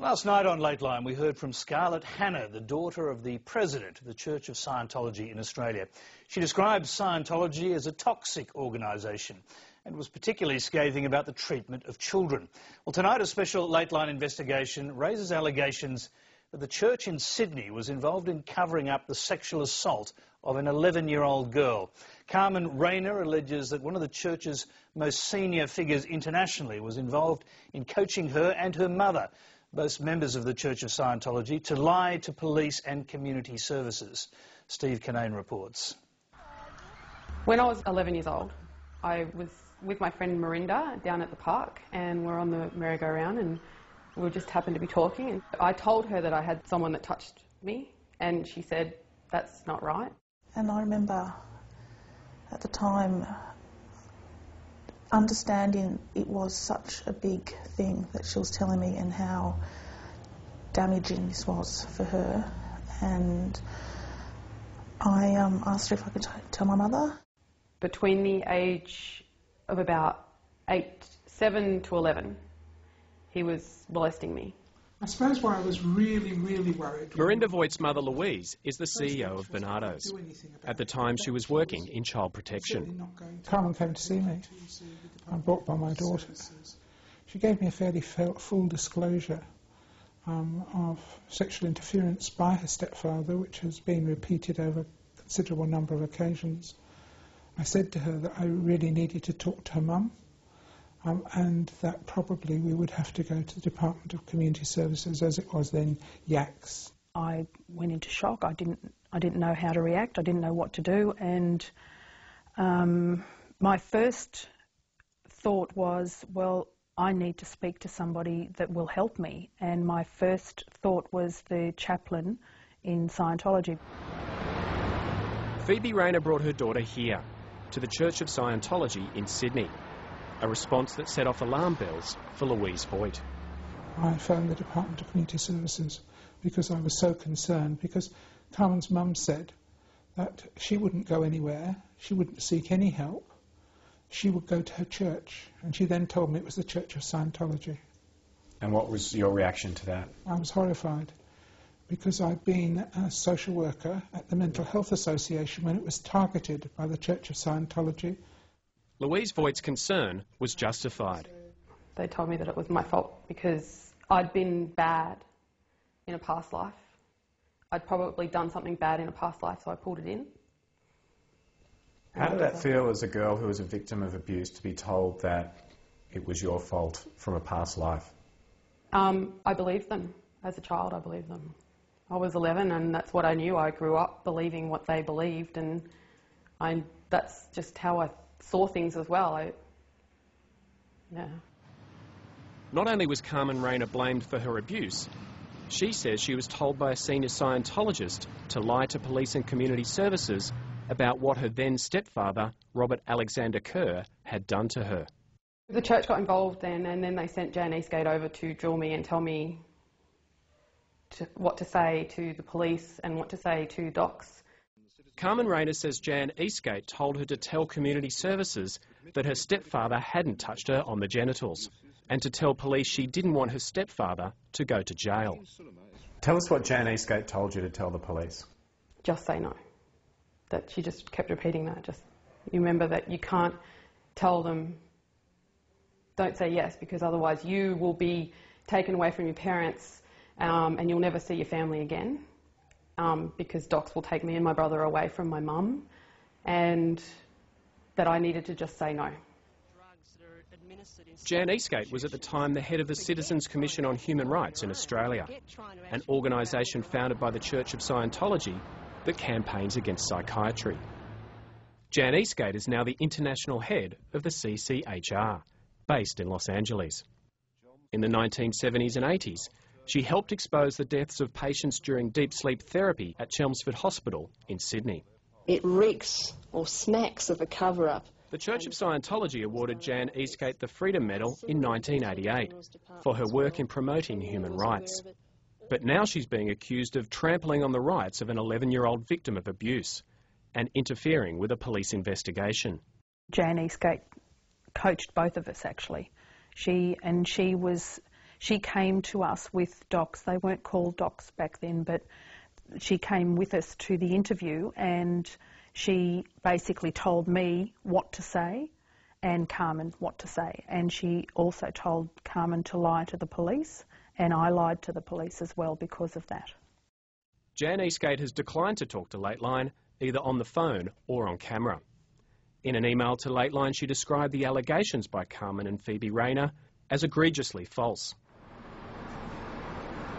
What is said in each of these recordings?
Last night on Late Line we heard from Scarlett Hanna, the daughter of the president of the Church of Scientology in Australia. She describes Scientology as a toxic organisation and was particularly scathing about the treatment of children. Well, tonight a special Late Line investigation raises allegations that the church in Sydney was involved in covering up the sexual assault of an 11-year-old girl. Carmen Rayner alleges that one of the church's most senior figures internationally was involved in coaching her and her mother, both members of the Church of Scientology, to lie to police and community services. Steve Kinane reports. When I was 11 years old, I was with my friend Marinda down at the park, and we're on the merry-go-round, and we just happened to be talking, and I told her that I had someone that touched me, and she said, "That's not right." And I remember at the time understanding it was such a big thing that she was telling me and how damaging this was for her. And I asked her if I could tell my mother. Between the age of about 7 to 11, he was molesting me. I suppose why I was really worried... Marinda Voigt's mother Louise is the CEO of Bernardo's. At the time she was working in child protection. Carmen came to see me. I'm brought by my daughter. She gave me a fairly full disclosure of sexual interference by her stepfather, which has been repeated over a considerable number of occasions. I said to her that I really needed to talk to her mum. And that probably we would have to go to the Department of Community Services, as it was then, YACS. I went into shock. I didn't know how to react. I didn't know what to do. And my first thought was, well, I need to speak to somebody that will help me. And my first thought was the chaplain in Scientology. Phoebe Rayner brought her daughter here, to the Church of Scientology in Sydney. A response that set off alarm bells for Louise Voigt. I phoned the Department of Community Services because I was so concerned, because Carmen's mum said that she wouldn't go anywhere, she wouldn't seek any help, she would go to her church, and she then told me it was the Church of Scientology. And what was your reaction to that? I was horrified, because I'd been a social worker at the Mental Health Association when it was targeted by the Church of Scientology. Louise Voigt's concern was justified. They told me that it was my fault because I'd been bad in a past life. I'd probably done something bad in a past life, so I pulled it in. How did that feel as a girl who was a victim of abuse to be told that it was your fault from a past life? I believed them. As a child, I believed them. I was 11 and that's what I knew. I grew up believing what they believed, and that's just how I saw things as well. Yeah. Not only was Carmen Rayner blamed for her abuse, she says she was told by a senior Scientologist to lie to police and community services about what her then stepfather, Robert Alexander Kerr, had done to her. The church got involved then, and then they sent Jan Eastgate over to drill me and tell me what to say to the police and what to say to docs. Carmen Rayner says Jan Eastgate told her to tell community services that her stepfather hadn't touched her on the genitals, and to tell police she didn't want her stepfather to go to jail. Tell us what Jan Eastgate told you to tell the police. Just say no. That she just kept repeating that. Just you remember that you can't tell them, don't say yes, because otherwise you will be taken away from your parents and you'll never see your family again. Because docs will take me and my brother away from my mum, and that I needed to just say no. Jan Eastgate was at the time the head of the Citizens Commission on Human Rights in Australia, an organisation founded by the Church of Scientology that campaigns against psychiatry. Jan Eastgate is now the international head of the CCHR, based in Los Angeles. In the 1970s and 80s, she helped expose the deaths of patients during deep sleep therapy at Chelmsford Hospital in Sydney. It reeks or smacks of a cover-up. The Church of Scientology awarded Jan Eastgate the Freedom Medal in 1988 for her work in promoting human rights. But now she's being accused of trampling on the rights of an 11-year-old victim of abuse and interfering with a police investigation. Jan Eastgate coached both of us, actually. She she came to us with docs. They weren't called docs back then, but she came with us to the interview, and she basically told me what to say and Carmen what to say. And she also told Carmen to lie to the police, and I lied to the police as well because of that. Jan Eastgate has declined to talk to Lateline, either on the phone or on camera. In an email to Lateline, she described the allegations by Carmen and Phoebe Rayner as egregiously false.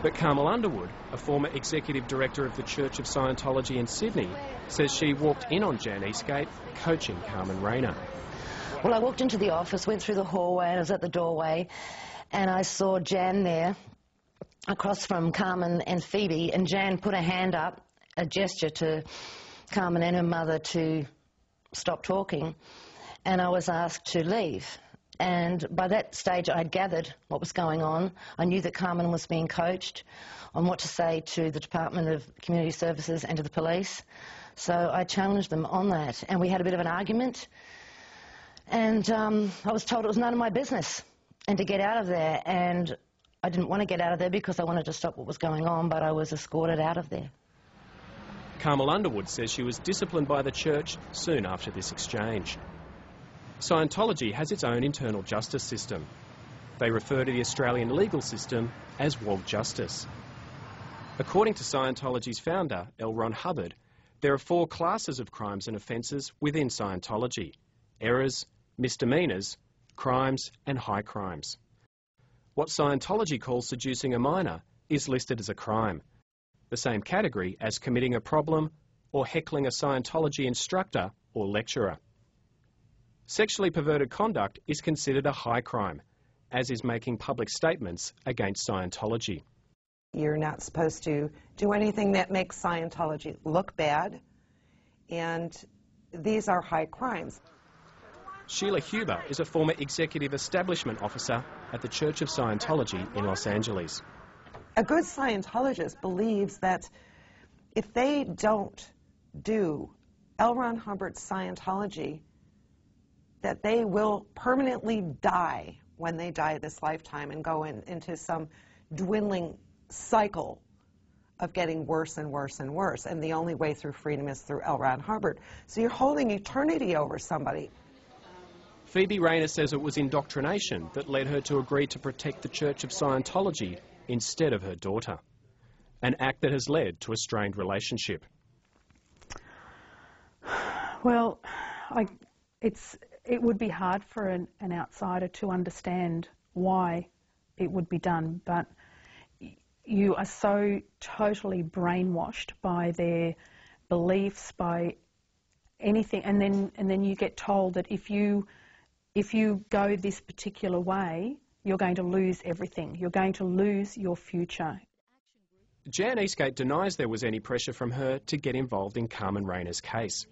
But Carmel Underwood, a former executive director of the Church of Scientology in Sydney, says she walked in on Jan Eastgate coaching Carmen Rayner. Well, I walked into the office, went through the hallway, and I was at the doorway, and I saw Jan there across from Carmen and Phoebe, and Jan put a hand up, a gesture to Carmen and her mother to stop talking, and I was asked to leave. And by that stage I had gathered what was going on. I knew that Carmen was being coached on what to say to the Department of Community Services and to the police, so I challenged them on that, and we had a bit of an argument, and I was told it was none of my business and to get out of there, and I didn't want to get out of there because I wanted to stop what was going on, but I was escorted out of there. Carmel Underwood says she was disciplined by the church soon after this exchange. Scientology has its own internal justice system. They refer to the Australian legal system as woke justice. According to Scientology's founder, L. Ron Hubbard, there are 4 classes of crimes and offences within Scientology: errors, misdemeanours, crimes and high crimes. What Scientology calls seducing a minor is listed as a crime, the same category as committing a problem or heckling a Scientology instructor or lecturer. Sexually perverted conduct is considered a high crime, as is making public statements against Scientology. You're not supposed to do anything that makes Scientology look bad, and these are high crimes. Sheila Huber is a former executive establishment officer at the Church of Scientology in Los Angeles. A good Scientologist believes that if they don't do L. Ron Hubbard's Scientology, that they will permanently die when they die this lifetime and go into some dwindling cycle of getting worse and worse and worse. And the only way through freedom is through L. Ron Hubbard. So you're holding eternity over somebody. Phoebe Rayner says it was indoctrination that led her to agree to protect the Church of Scientology instead of her daughter, an act that has led to a strained relationship. Well, it would be hard for an outsider to understand why it would be done, but you are so totally brainwashed by their beliefs, by anything, and then you get told that if you go this particular way, you're going to lose everything. You're going to lose your future. Jan Eastgate denies there was any pressure from her to get involved in Carmen Rayner's case.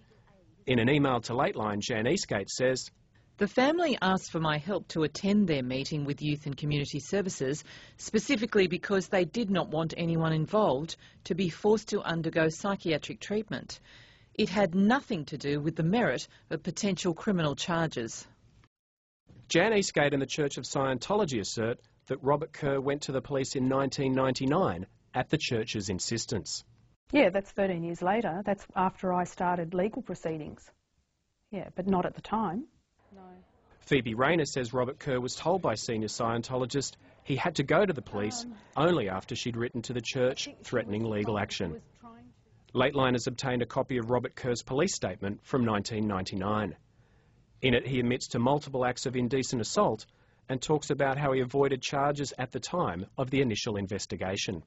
In an email to Lateline, Jan Eastgate says, "The family asked for my help to attend their meeting with Youth and Community Services, specifically because they did not want anyone involved to be forced to undergo psychiatric treatment. It had nothing to do with the merit of potential criminal charges." Jan Eastgate and the Church of Scientology assert that Robert Kerr went to the police in 1999 at the church's insistence. Yeah, that's 13 years later. That's after I started legal proceedings. Yeah, but not at the time. No. Phoebe Rayner says Robert Kerr was told by senior Scientologist he had to go to the police only after she'd written to the church threatening legal action. Lateline has obtained a copy of Robert Kerr's police statement from 1999. In it, he admits to multiple acts of indecent assault and talks about how he avoided charges at the time of the initial investigation.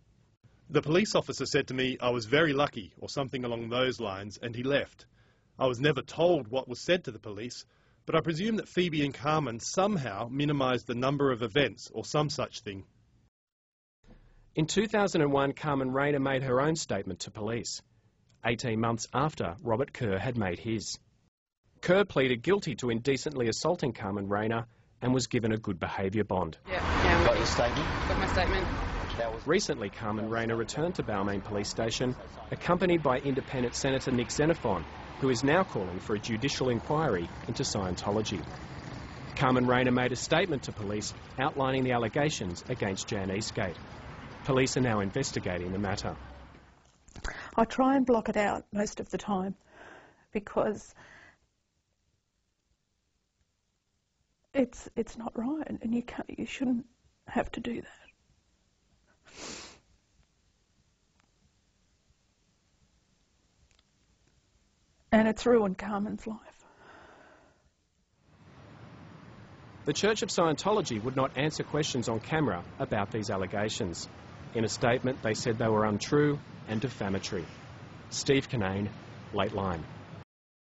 The police officer said to me I was very lucky, or something along those lines, and he left. I was never told what was said to the police, but I presume that Phoebe and Carmen somehow minimised the number of events, or some such thing. In 2001, Carmen Rayner made her own statement to police, 18 months after Robert Kerr had made his. Kerr pleaded guilty to indecently assaulting Carmen Rayner and was given a good behaviour bond. Yeah. Got your statement? Got my statement. Recently, Carmen Rayner returned to Balmain Police Station, accompanied by Independent Senator Nick Xenophon, who is now calling for a judicial inquiry into Scientology. Carmen Rayner made a statement to police outlining the allegations against Jan Eastgate. Police are now investigating the matter. I try and block it out most of the time because it's not right, and you shouldn't have to do that. And it's ruined Carmen's life. The Church of Scientology would not answer questions on camera about these allegations. In a statement, they said they were untrue and defamatory. Steve Kinane, Late Line.